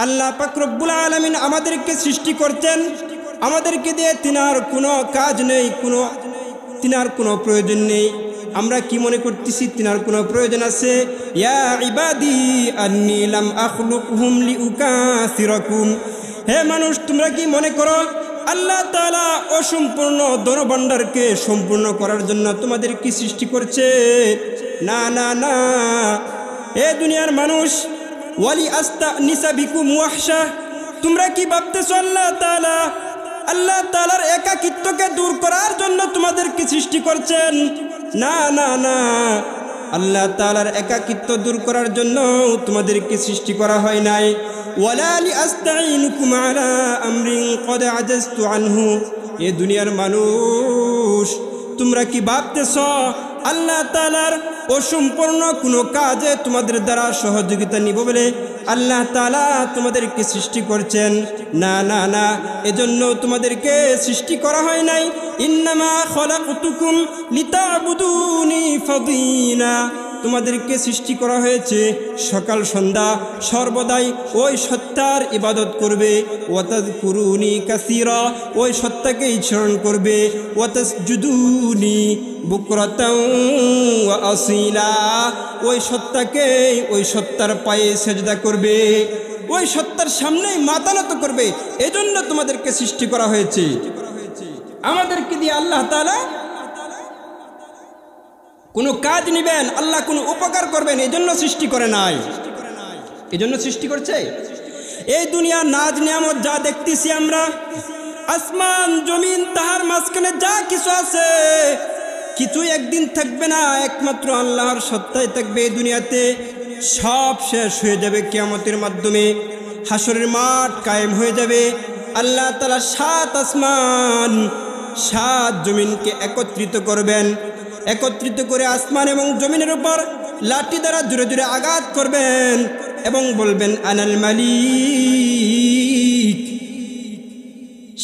আল্লাহ পাক রব্বুল আলামিন আমাদেরকে সৃষ্টি করতেন, আমাদেরকে দিয়ে তিনার কোনো কাজ নেই, তিনার কোনো প্রয়োজন নেই। আমরা কি মনে করতেছি তিনার কোনো প্রয়োজন আছে? ইয়া ইবাদি আন্নী লাম আখলুকহুম লিউকাসিরাকুম, হে মানুষ তোমরা কি মনে করো আল্লাহ তাআলা অসম্পূর্ণ ধনভাণ্ডারকে সম্পূর্ণ করার জন্য তোমাদের কি সৃষ্টি করছে? না না না, এ দুনিয়ার মানুষ, ওয়ালি আস্তানিসা বিকুম ওয়াহশা, তোমরা কি ভাবতেছো আল্লাহ তাআলার একাকিত্বকে দূর করার জন্য তোমাদেরকে সৃষ্টি করছেন? না না না, আল্লাহ তাআলার একাকিত্ব দূর করার জন্য তোমাদেরকে সৃষ্টি করা হয় নাই। ওয়ালা লিআস্তাইনুকুম আলা আমরিন ক্বাদ আজাজতু আনহু, এ দুনিয়ার মানুষ তোমরা কি ভাবতেছো আল্লাহ তাআলার অসম্পূর্ণ কোনো কাজে তোমাদের দ্বারা সহযোগিতা নিব বলে আল্লাহ তাআলা তোমাদেরকে সৃষ্টি করছেন? না না না, এজন্য তোমাদেরকে সৃষ্টি করা হয় নাই। ইন্নামা খলাকতুকুম লিতা'বুদুনি ফাদিনা, তোমাদেরকে সৃষ্টি করা হয়েছে সকাল সন্ধ্যা সর্বদাই ওই সত্তার ইবাদত করবে। ওয়াতাযকুরুনি কাসীরা, ওই সত্তাকেই স্মরণ করবে। ওয়াতাসজুদুনি বুকরাতাও ওয়া আসীলা, ওই সত্তাকেই, ওই সত্তার পায়ে সেজদা করবে, ওই সত্তার সামনেই মাথা নত করবে। এজন্য তোমাদেরকে সৃষ্টি করা হয়েছে। আমাদেরকে দিয়ে আল্লাহ তাআলা কোনো কাজ নিবেন, আল্লাহ কোনো উপকার করবেন, এজন্য সৃষ্টি করে নাই, এজন্য সৃষ্টি করছে। এই দুনিয়ার নাজ নিয়ামত যা দেখতেছি আমরা, আসমান জমিন তাহার মাঝখানে যা কিছু আছে, কিছুই একদিন থাকবে না, একমাত্র আল্লাহর সত্তাই থাকবে। এই দুনিয়াতে সব শেষ হয়ে যাবে কিয়ামতের মাধ্যমে, হাসরের মাঠ কায়েম হয়ে যাবে। আল্লাহ তাআলা 7 আসমান 7 জমিনকে একত্রিত করবেন, একত্রিত করে আসমান এবং জমিনের উপর লাঠি দ্বারা জোরে জোরে আঘাত করবেন এবং বলবেন আনাল মালিক।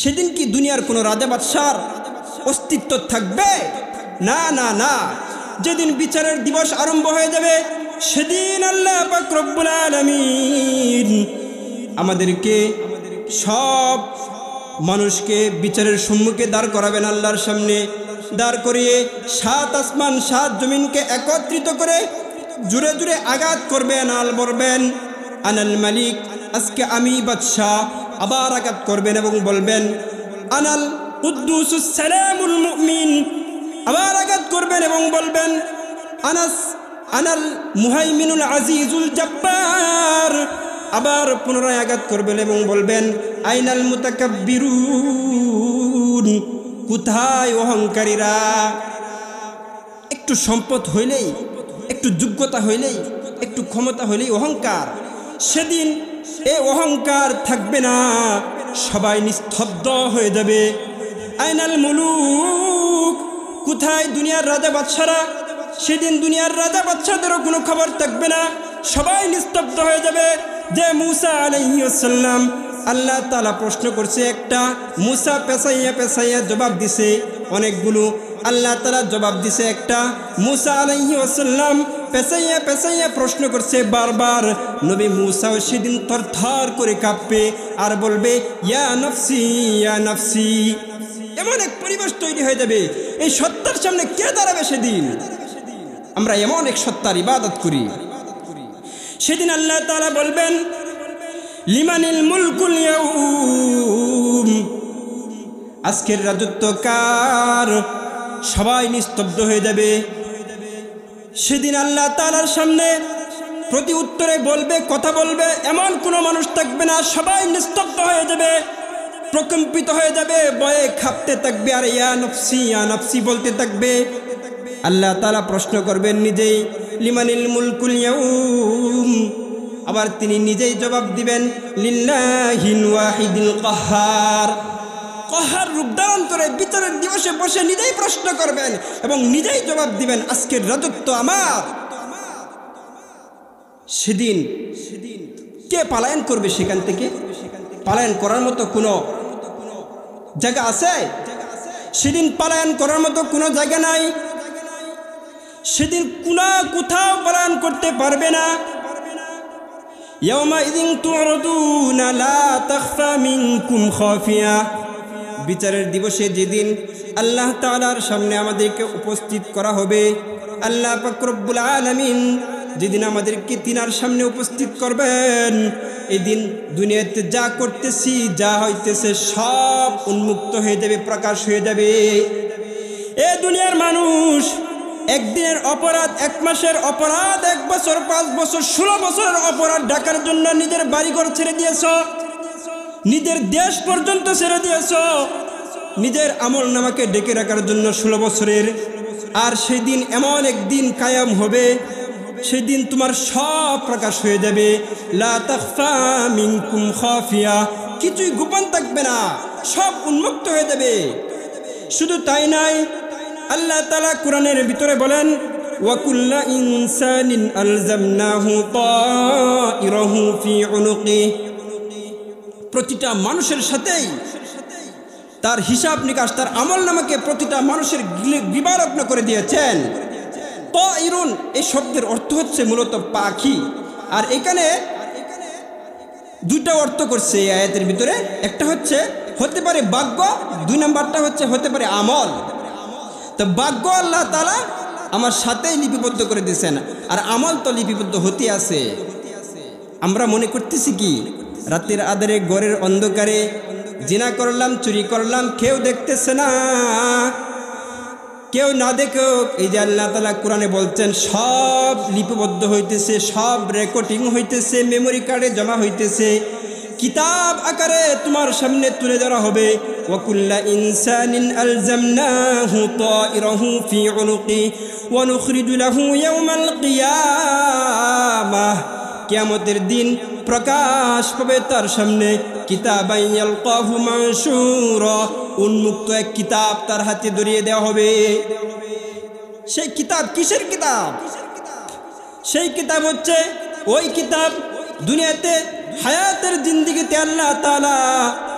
সেদিন কি দুনিয়ার কোনো রাজা বাদশার অস্তিত্ব থাকবে? না না না, যেদিন বিচারের দিবস আরম্ভ হয়ে যাবে সেদিন আল্লাহ পাক রব্বুল আলামিন আমাদেরকে সব মানুষকে বিচারের সম্মুখে দাঁড় করাবেন, আল্লাহর সামনে দাঁড় করিয়ে 7 আসমান 7 জমিনকে একত্রিত করে জুড়ে জুড়ে আঘাত করবেন, আল বলবেন আনাল মালিক, আজকে আমি বাদশাহ। আবার আঘাত করবেন এবং বলবেন আনাল কুদ্দুসুস সালামুল মুমিন, আবার আঘাত করবেন এবং বলবেন আনাল মুহাইমিনুল আজিজুল জব্বার, আবার পুনরায় আঘাত করবেন এবং বলবেন আইনাল মুতাকাব্বিরুন, কোথায় অহংকারীরা? একটু সম্পদ হইলেই, একটু যোগ্যতা হইলেই, একটু ক্ষমতা হইলেই অহংকার। সেদিন এই অহংকার থাকবে না, সবাই নিস্তব্ধ হয়ে যাবে। আইনাল মুলুক, কোথায় দুনিয়ার রাজা বাদশারা? সেদিন দুনিয়ার রাজা বাদশাদেরও কোনো খবর থাকবে না, সবাই নিস্তব্ধ হয়ে যাবে। যে মূসা আলাইহিস সালাম আল্লাহ তাআলা প্রশ্ন করছে একটা, মূসা পেছাইয়া পেছাইয়া জবাব দিছে অনেকগুলো, আল্লাহ তাআলা জবাব দিছে একটা। মূসা আলাইহিস সালাম পেছাইয়া পেছাইয়া প্রশ্ন করছে বারবার। নবী মূসাও সেদিন থরথর করে কাঁপবে আর বলবে ইয়া নফসি ইয়া নফসি। এমন এক পরিবেশ তৈরি হয়ে যাবে, এই সত্তার সামনে কে দাঁড়াবে সেদিন? আমরা এমন এক সত্তার ইবাদত করি। সেদিন আল্লাহ তাআলা বলবেন লিমানিল মুলকুল ইয়াউম, আজকের রাজত্ব কার? সবাই নিস্তব্ধ হয়ে যাবে। সেদিন আল্লাহ তাআলার সামনে প্রতি উত্তরে বলবে, কথা বলবে, এমন কোনো মানুষ থাকবে না, সবাই নিস্তব্ধ হয়ে যাবে, প্রকম্পিত হয়ে যাবে, ভয়ে কাঁপতে থাকবে আর ইয়া নফসি বলতে থাকবে। আল্লাহ তাআলা প্রশ্ন করবেন নিজেই লিমানিল মুলকুল ইয়াউম, আবার তিনি নিজেই জবাব দিবেন লিল্লাহিল ওয়াহিদিল কাহ্হার। কাহ্হার রূপ ধারণ করে বিচারের দিবসে বসে নিজেই প্রশ্ন করবেন এবং নিজেই জবাব দিবেন আজকের রাজত্ব আমার। সেদিন কে পালায়ন করবে সেখান থেকে? পালায়ন করার মতো কোনো জায়গা আছে? সেদিন পালায়ন করার মতো কোনো জায়গা নাই। সেদিন কোথাও পালায়ন করতে পারবে না। ইয়াউমাইযিন তু'রাদুনা লা তাখফা মিনকুম খাফিয়া। বিচারের দিবসে যেদিন আল্লাহ তাআলার সামনে আমাদেরকে উপস্থিত করা হবে, আল্লাহ পাক রব্বুল আলামিন যেদিন আমাদেরকে তিনার সামনে উপস্থিত করবেন, এদিন দুনিয়াতে যা করতেছি যা হইতেছে সব উন্মুক্ত হয়ে যাবে, প্রকাশ হয়ে যাবে। এ দুনিয়ার মানুষ একদিনের অপরাধ, এক মাসের অপরাধ, 1 বছর, 5 বছর, 16 বছরের অপরাধ ঢাকার জন্য নিজের বাড়িঘর ছেড়ে দিয়েছ, নিজের দেশ পর্যন্ত ছেড়ে দিয়েছ, নিজের আমল নামাকে ডেকে রাখার জন্য 16 বছরের। আর সেদিন এমন একদিন কায়াম হবে, সেদিন তোমার সব প্রকাশ হয়ে যাবে। লা তাখফা মিনকুম খাফিয়া, কিছুই গোপন থাকবে না, সব উন্মুক্ত হয়ে যাবে। শুধু তাই নাই, আল্লাহ তাআলা কোরআনের ভিতরে বলেন, ওয়া কুল্লা ইনসানিন আলজামনাহু তাইরাহু ফি উনুকি। প্রতিটা মানুষের সাথেই তার হিসাব নিকাশ, তার আমল নামাকে প্রতিটা মানুষের বিবরণ করে দিয়েছেন। তাইরুন এই শব্দের অর্থ হচ্ছে মূলত পাখি। আর এখানে দুইটা অর্থ করছে এই আয়াতের ভিতরে। একটা হচ্ছে হতে পারে ভাগ্য, 2 নাম্বারটা হচ্ছে হতে পারে আমল। তো ভাগ্য আল্লাহ তাআলা আমার সাথেই লিপিবদ্ধ করে দিয়েছেন, আর আমল তো লিপিবদ্ধ হতে আছে। আমরা মনে করতেছি কি রাতের আধারে ঘরের অন্ধকারে জিনা করলাম, চুরি করলাম, কেউ দেখতেছে না, কেউ না দেখো। এই যে আল্লাহ তাআলা কোরআনে বলছেন সব লিপিবদ্ধ হইতেছে, সব রেকর্ডিং হইতেছে, মেমোরি কার্ডে জমা হইতেছে, কিতাব আকারে তোমার সামনে তুলে ধরা হবে। ওয়া কুল্লা ইনসানিন আলজামনাহু তাইরাহু ফি উনুকি ওয়া নুখরিজু লাহু ইয়াওমাল কিয়ামাহ। কিয়ামতের দিন প্রকাশ পাবে তার সামনে, কিতাবান ইয়ালকাহু মানশুরা, উন্মুক্ত এক কিতাব তার হাতে ধরিয়ে দেওয়া হবে। সেই কিতাব কিসের কিতাব? সেই কিতাব হচ্ছে ওই কিতাব দুনিয়াতে হায়াতের জিন্দেগিতে আল্লাহ তাআলা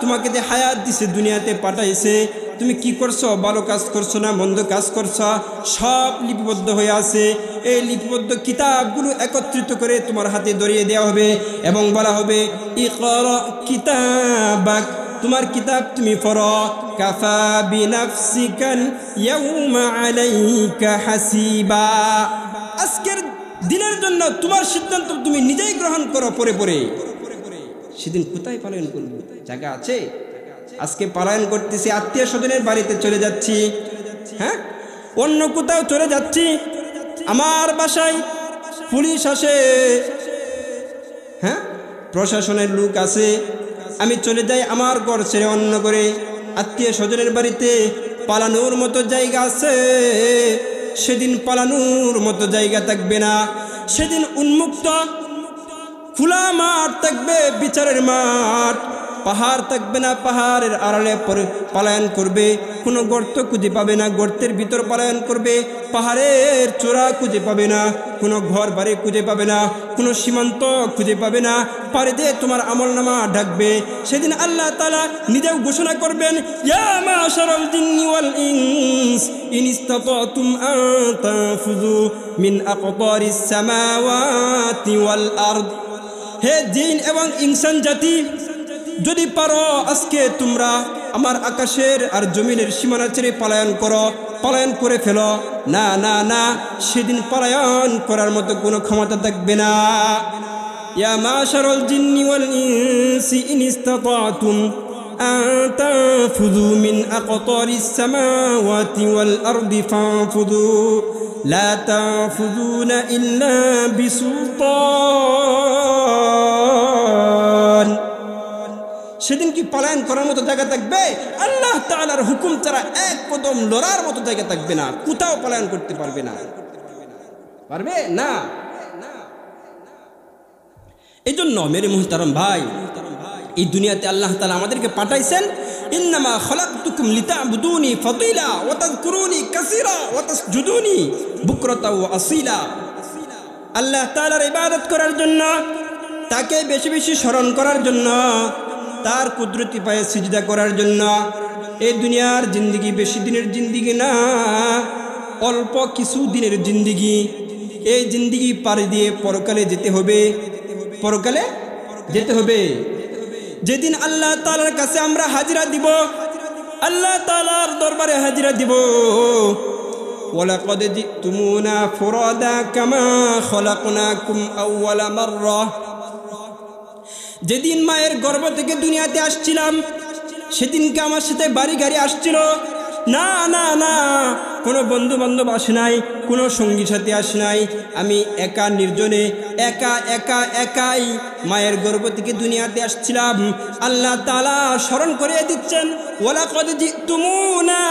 তোমাকে যে হায়াত দিছে, দুনিয়াতে পাঠাইছে, তুমি কি করছো, ভালো কাজ করছো না মন্দ কাজ করছো, সব লিপিবদ্ধ হয়ে আছে। এই লিপিবদ্ধ কিতাবগুলো একত্রিত করে তোমার হাতে ধরিয়ে দেওয়া হবে এবং বলা হবে ইকরা কিতাবাক, তোমার কিতাব তুমি পড়ো। কাফা বিনাফসিকাল ইয়াউমা আলাইকা হাসিবা, আজকের দিনের জন্য তোমার সিদ্ধান্ত তুমি নিজেই গ্রহণ করো পরে পরে। সেদিন কোথায় পলায়ন করব? জায়গা আছে? আজকে পলায়ন করতেছি, আত্মীয় স্বজনের বাড়িতে চলে যাচ্ছি, হ্যাঁ, অন্য কোথাও চলে যাচ্ছি, আমার বাসায় পুলিশ আসে, হ্যাঁ, প্রশাসনের লোক আছে, আমি চলে যাই আমার ঘর ছেড়ে অন্য করে আত্মীয় স্বজনের বাড়িতে। পালানোর মতো জায়গা আছে? সেদিন পালানোর মতো জায়গা থাকবে না। সেদিন উন্মুক্ত খোলা মাঠ থাকবে, বিচারের মাঠ। পাহাড় থাকবে না, পাহাড়ের আড়ালে পলায়ন করবে, কোনো গর্ত খুঁজে পাবে না, গর্তের ভিতর পলায়ন করবে, পাহাড়ের চূড়া খুঁজে পাবে না, কোনো ঘর বাড়ি খুঁজে পাবে না, কোনো সীমান্ত খুঁজে পাবে না, পারে দিয়ে তোমার আমলনামা ঢাকবে। সেদিন আল্লাহ তাআলা নিজেও ঘোষণা করবেন, ইয়া মাশারাল জিন্নি ওয়াল ইনস ইন ইসতাতাতুম আন তানফুযু মিন আকতারিস সামাওয়াতি ওয়াল আরদ। হে জিন এবং ইনসান জাতি, যদি পারো আজকে তোমরা আমার আকাশের আর জমিনের সীমানা ছেড়ে পলায়ন করো, পলায়ন করে ফেলো। না না না, সেদিন পলায়ন করার মতো কোনো ক্ষমতা থাকবে না। ইয়া মাশারাল জিন্নি ওয়াল ইনসি ইন ইসতাতাতুম আন তানফুযু মিন আকতারিস সামাওয়াতি ওয়াল আরদি ফানফুযু লা তানফুযুনা ইল্লা বিসুলতান। সেদিন কি পলায়ন করার মতো জায়গা থাকবে? আল্লাহ তাআলার হুকুম ছাড়া এক কদম লড়ার মতো জায়গা থাকবে না, কোথাও পলায়ন করতে পারবে না, পারবে না। এই জন্য মেরে মুহতারাম ভাই, এই দুনিয়াতে আল্লাহ তাআলা আমাদেরকে পাঠাইছেন, ইন্নামা খালাকতুকুম লিতা'বুদুনি ফাতিলা ওয়া তাযকুরুনি কাসীরা ওয়া তাসজুদুনি বুকরাতা ওয়া আসীলা। আল্লাহ তাআলার ইবাদত করার জন্য, তাকে বেশি বেশি স্মরণ করার জন্য, তার কুদরতি পায়ে সিজদা করার জন্য। এই দুনিয়ার জিন্দেগি বেশি দিনের জিন্দেগি না, অল্প কিছু দিনের জিন্দেগি। এই জিন্দেগি পার দিয়ে পরকালে যেতে হবে। পরকালে যেতে হবে। যেদিন আল্লাহ তাআলার কাছে আমরা হাজিরা দিব, আল্লাহ তাআলার দরবারে হাজিরা দিব, ওয়ালাকাদ জিতুমুনা ফুরাদা কামা খলাকনাকুম আউওয়ালা মাররা। যেদিন মায়ের গর্ভ থেকে দুনিয়াতে আসছিলাম, সেদিনকে আমার সাথে বাড়ি গাড়ি আসছিল না, না না, কোনো বন্ধু বান্ধব আসে নাই, কোনো সঙ্গী সাথী আসে নাই। আমি একা নির্জনে একাই মায়ের গর্ভ থেকে দুনিয়াতে আসছিলাম। আল্লাহ তাআলা স্মরণ করিয়ে দিচ্ছেন, ওয়ালাকাদ জিতুমুনা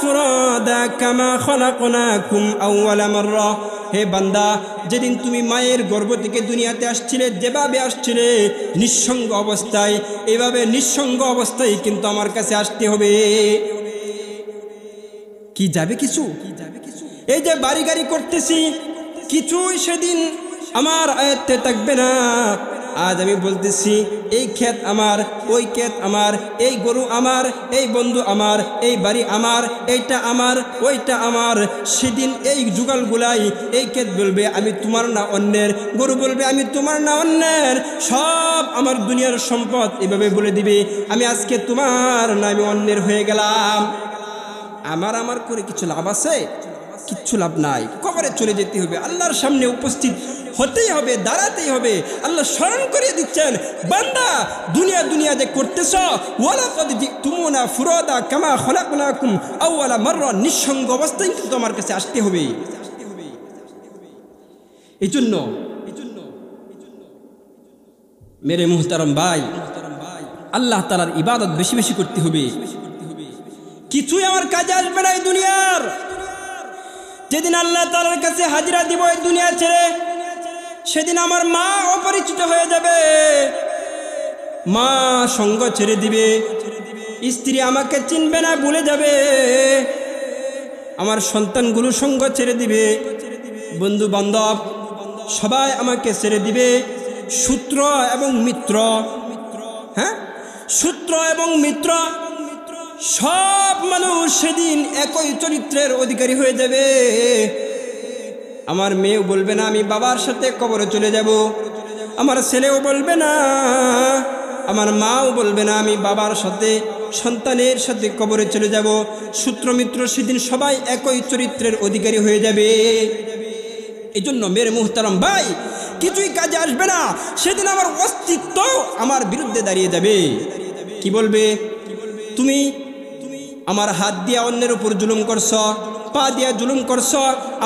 ফুরাদা কামা খলাকনাকুম আউওয়ালা মাররা। হে বান্দা, যেদিন তুমি মায়ের গর্ভ থেকে দুনিয়াতে আসছিলে, যেভাবে আসছিলে নিঃসঙ্গ অবস্থায়, এভাবে নিঃসঙ্গ অবস্থায় কিন্তু আমার কাছে আসতে হবে। কি যাবে কিছু? এই যে বাড়ি গাড়ি করতেছি, কিছুই সেদিন আমার আয়ত্তে থাকবে না। আজ আমি বলতেছি, এই ক্ষেত আমার, ওই ক্ষেত আমার, এই গরু আমার, এই বন্ধু আমার, এই বাড়ি আমার, এইটা আমার, ওইটা আমার। সেদিন এই যুগলগুলাই, এই ক্ষেত বলবে আমি তোমার না অন্যের, গরু বলবে আমি তোমার না অন্যের, সব আমার দুনিয়ার সম্পদ এভাবে বলে দিবে আমি আজকে তোমার না, আমি অন্যের হয়ে গেলাম। আমার করে কিছু লাভ আছে? কিচ্ছু লাভ নাই। কবরে চলে যেতে হবে, আল্লাহর সামনে উপস্থিত হতেই হবে, দাঁড়াতেই হবে। আল্লাহ স্মরণ করিয়ে দিচ্ছেন, বান্দা দুনিয়া যে করতেছ, ওয়ালাকাদ জিতুমুনা ফুরাদা কামা খলাকনাকুম আউওয়ালা মাররা, নিঃসঙ্গ অবস্থায় কিন্তু আমার কাছে আসতে হবে। এই জন্য মেরে মুহতারাম ভাই, আল্লাহ তাআলার ইবাদত বেশি বেশি করতে হবে। কিছুই আমার কাজে আসবে না এই দুনিয়ার। যেদিন আল্লাহ তাআলার কাছে হাজিরা দিব এই দুনিয়া ছেড়ে, সেদিন আমার মা অপরিচিত হয়ে যাবে, মা সঙ্গ ছেড়ে দিবে, স্ত্রী আমাকে চিনবে না, ভুলে যাবে, আমার সন্তানগুলো সঙ্গ ছেড়ে দিবে, বন্ধু বান্ধব সবাই আমাকে ছেড়ে দিবে, সূত্র এবং মিত্র, হ্যাঁ, সূত্র এবং মিত্র সব মানুষ সেদিন একই চরিত্রের অধিকারী হয়ে যাবে। আমার মেয়েও বলবে না আমি বাবার সাথে কবরে চলে যাব, আমার ছেলেও বলবে না, আমার মাও বলবে না আমি বাবার সাথে, সন্তানের সাথে কবরে চলে যাব। সূত্র মিত্র সেদিন সবাই একই চরিত্রের অধিকারী হয়ে যাবে। এই জন্য মেরে মুহতারাম ভাই, কিছুই কাজে আসবে না। সেদিন আমার অস্তিত্ব আমার বিরুদ্ধে দাঁড়িয়ে যাবে। কি বলবে? তুমি আমার হাত দিয়া অন্যের উপর জুলুম করছ, পা দিয়া জুলুম করছ,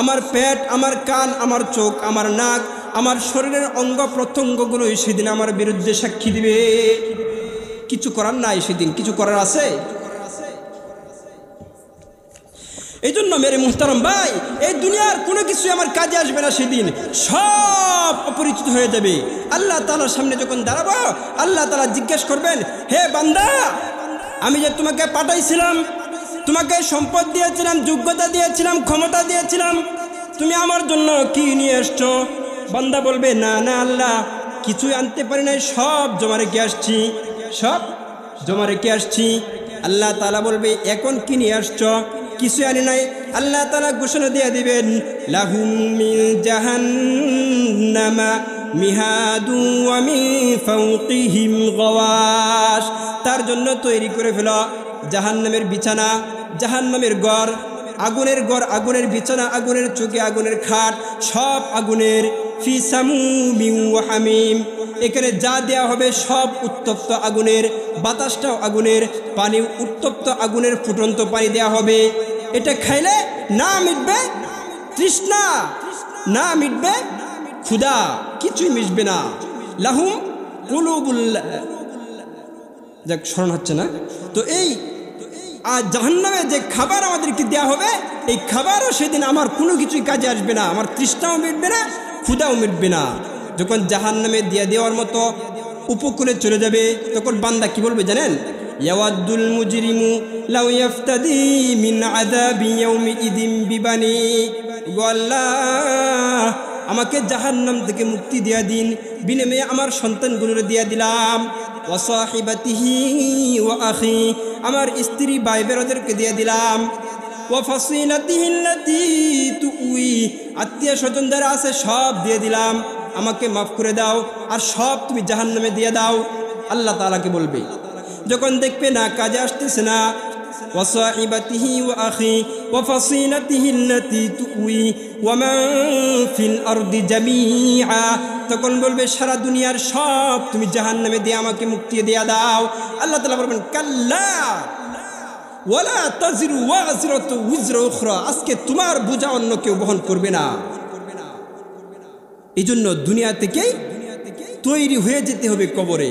আমার পেট, আমার কান, আমার চোখ, আমার নাক, আমার শরীরের অঙ্গ প্রত্যঙ্গগুলো সেদিন আমার বিরুদ্ধে সাক্ষী দিবে। কিছু করার নাই সেদিন, কিছু করার আছে? এই জন্য মেরে মুহতারাম ভাই, এই দুনিয়ার কোনো কিছু আমার কাজে আসবে না সেদিন, সব অপরিচিত হয়ে যাবে। আল্লাহ তাআলার সামনে যখন দাঁড়াবো, আল্লাহ তাআলা জিজ্ঞেস করবেন, হে বান্দা, আমি যে তোমাকে পাঠাইছিলাম, তোমাকে সম্পদ দিয়েছিলাম, যোগ্যতা দিয়েছিলাম, ক্ষমতা দিয়েছিলাম, তুমি আমার জন্য কি নিয়ে এসছো? বান্দা বলবে, না না আল্লাহ, কিছুই আনতে পারি নাই, সব জমা রেখে আসছি, সব জমা রেখে আসছি। আল্লাহ তাআলা বলবে, এখন কি নিয়ে আসছো? কিছু আনি নাই। আল্লাহ তাআলা ঘোষণা দিয়ে দিবেন, লাহুম মিন জাহান্নামা মিহাদু ওয়া মিন ফাওকিহিম গাওয়াশ। তার জন্য তৈরি করে ফেল জাহান্নামের বিছানা, জাহান্নামের ঘর, আগুনের ঘর, আগুনের বিছানা, আগুনের চৌকি, আগুনের খাট, সব আগুনের। ফি সামুমিন ওয়া হামিম, এখানে যা দেয়া হবে সব উত্তপ্ত আগুনের, বাতাসটাও আগুনের, পানি উত্তপ্ত আগুনের, ফুটন্ত পানি দেয়া হবে। এটা খাইলে না মিটবে তৃষ্ণা, না মিটবে ক্ষুধা, কিছুই মিটবে না। লাহুম কুলুবুল, যাক স্মরণ হচ্ছে না তো। এই আর জাহান্নামে যে খাবার আমাদেরকে দেয়া হবে, এই খাবারও সেদিন আমার কোনো কিছুই কাজে আসবে না, আমার তৃষ্ণাও মিটবে না, ক্ষুধাও মিটবে না। যখন জাহান্নামে দিয়ে দেওয়ার মতো উপকূলে চলে যাবে, তখন বান্দা কি বলবে জানেন? ইয়াওয়াদুল মুজরিমু লাউ ইফতাদি মিন আযাবি ইয়াউমিইদিন বিবানি। গো আল্লাহ, আমাকে জাহান্নাম থেকে মুক্তি দিয়া দিন, বিনিময়ে আমার সন্তানগুলোরে দিয়া দিলাম। ওয়া সাহিবাতিহি ওয়া আখি, আমার স্ত্রী ভাই বেরোদেরকে দিয়ে দিলাম। ওয়া ফাসিলাতিহি আল্লাতী তুই, আত্মীয় স্বজন যারা আছে সব দিয়ে দিলাম। আমাকে মাফ করে দাও আর সব তুমি জাহান্নামে দিয়ে দাও। আল্লাহ তাআলাকে বলবে। যখন দেখবে না কাজে আসতেছে না, ওয়াসাইবাতিহি ওয়া আখি ওয়া ফাসিলাতিহি আল্লাতী তুই ওয়া মান ফিল আরদি জামিআ, তখন বলবে সারা দুনিয়ার সব তুমি জাহান্নামে দিয়ে আমাকে মুক্তি দিয়ে দাও। আল্লাহ তাআলা বলবেন কাল্লা ওয়ালা তাজিরু ওয়াজিরাতু উযরা উখরা, আজকে তোমার বোঝা অন্য কেউ বহন করবে না। এই জন্য দুনিয়া থেকেই তৈরি হয়ে যেতে হবে কবরে।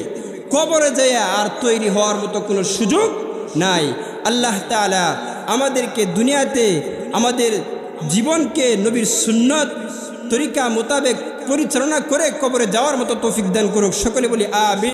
কবরে যায় আর তৈরি হওয়ার মতো কোনো সুযোগ নাই। আল্লাহ তাআলা আমাদেরকে দুনিয়াতে আমাদের জীবনকে নবীর সুন্নত তরিকা মোতাবেক পরিচালনা করে কবরে যাওয়ার মতো তৌফিক দান করুক। সকলে বলি আমিন।